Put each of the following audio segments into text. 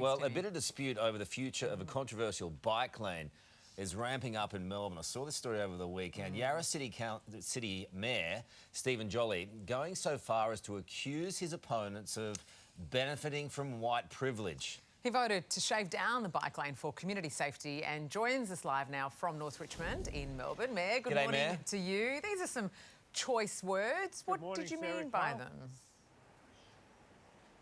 Well, a bit of dispute over the future of a controversial bike lane is ramping up in Melbourne. I saw this story over the weekend. Yarra City Mayor Stephen Jolly going so far as to accuse his opponents of benefiting from white privilege. He voted to shave down the bike lane for community safety and joins us live now from North Richmond in Melbourne. Mayor, good morning, Mayor. To you. These are some choice words. What did you mean by them?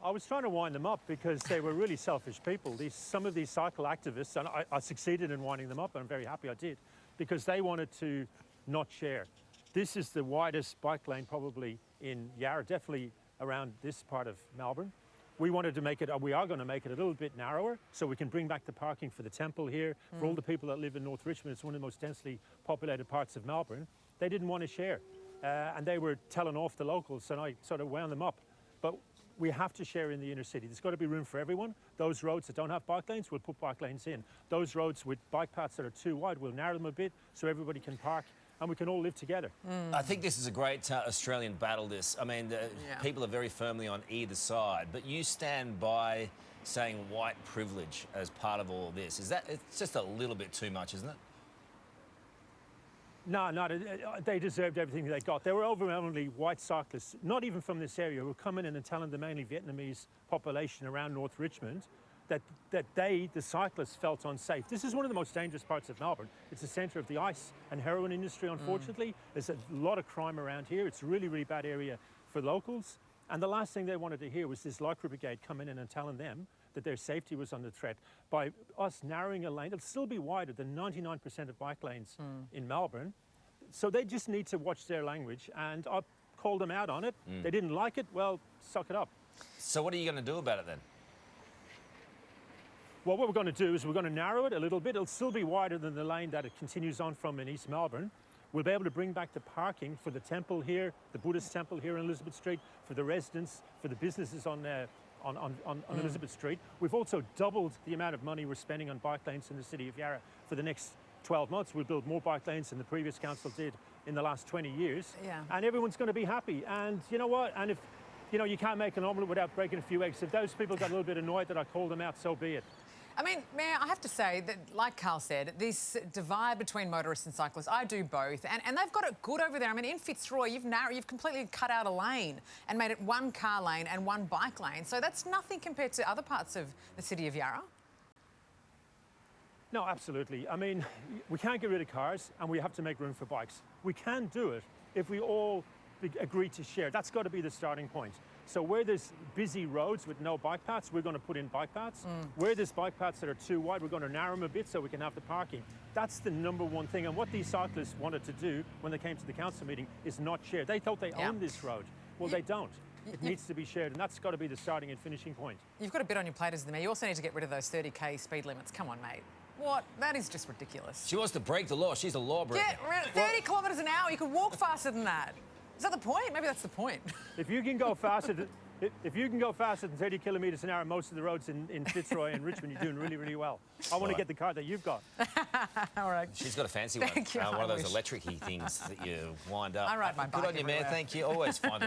I was trying to wind them up because they were really selfish people. Some of these cycle activists, and I succeeded in winding them up, and I'm very happy I did, because they wanted to not share. This is the widest bike lane probably in Yarra, definitely around this part of Melbourne. We wanted to make it, we are going to make it a little bit narrower so we can bring back the parking for the temple here, for all the people that live in North Richmond. It's one of the most densely populated parts of Melbourne. They didn't want to share, and they were telling off the locals, and I sort of wound them up. But we have to share in the inner city. There's got to be room for everyone. Those roads that don't have bike lanes, we'll put bike lanes in. Those roads with bike paths that are too wide, we'll narrow them a bit so everybody can park and we can all live together. I think this is a great Australian battle, this. I mean, people are very firmly on either side, but you stand by saying white privilege as part of all of this. It's just a little bit too much, isn't it? No, they deserved everything they got. They were overwhelmingly white cyclists, not even from this area, who were coming in and telling the mainly Vietnamese population around North Richmond that the cyclists, felt unsafe. This is one of the most dangerous parts of Melbourne. It's the centre of the ice and heroin industry, unfortunately. There's a lot of crime around here. It's a really, really bad area for locals. And the last thing they wanted to hear was this lycra brigade coming in and telling them that their safety was under threat. By us narrowing a lane, it'll still be wider than 99% of bike lanes in Melbourne. So they just need to watch their language, and I called them out on it. They didn't like it, well, suck it up. So what are you going to do about it then? Well, what we're going to do is we're going to narrow it a little bit. It'll still be wider than the lane that it continues on from in East Melbourne. We'll be able to bring back the parking for the temple here, the Buddhist temple here on Elizabeth Street, for the residents, for the businesses on Elizabeth Street. We've also doubled the amount of money we're spending on bike lanes in the city of Yarra for the next 12 months. We'll build more bike lanes than the previous council did in the last 20 years. Yeah. And everyone's going to be happy. And you know what? And if, you can't make an omelette without breaking a few eggs. If those people got a little bit annoyed that I called them out, so be it. I mean, Mayor, I have to say that, like Carl said, this divide between motorists and cyclists, I do both, and they've got it good over there. I mean, in Fitzroy, you've completely cut out a lane and made it one car lane and one bike lane. So that's nothing compared to other parts of the city of Yarra. No, absolutely. I mean, we can't get rid of cars and we have to make room for bikes. We can do it if we all agree to share. That's got to be the starting point. So where there's busy roads with no bike paths, we're going to put in bike paths. Where there's bike paths that are too wide, we're going to narrow them a bit so we can have the parking. That's the number one thing. And what these cyclists wanted to do when they came to the council meeting is not share. They thought they owned this road. Well, they don't. It needs to be shared, and that's got to be the starting and finishing point. You've got a bit on your plate as the Mayor. You also need to get rid of those 30k speed limits. Come on, mate. What? That is just ridiculous. She wants to break the law. She's a lawbreaker. Get rid of 30 kilometres an hour. You could walk faster than that. Is that the point? Maybe that's the point. If you can go faster than 30 kilometres an hour on most of the roads in Fitzroy and Richmond, you're doing really, really well. I want to get the car that you've got. All right. She's got a fancy one. Thank you. One of those electric-y things that you wind up. I ride my bike Good on you, Mayor. Thank you. Always fun.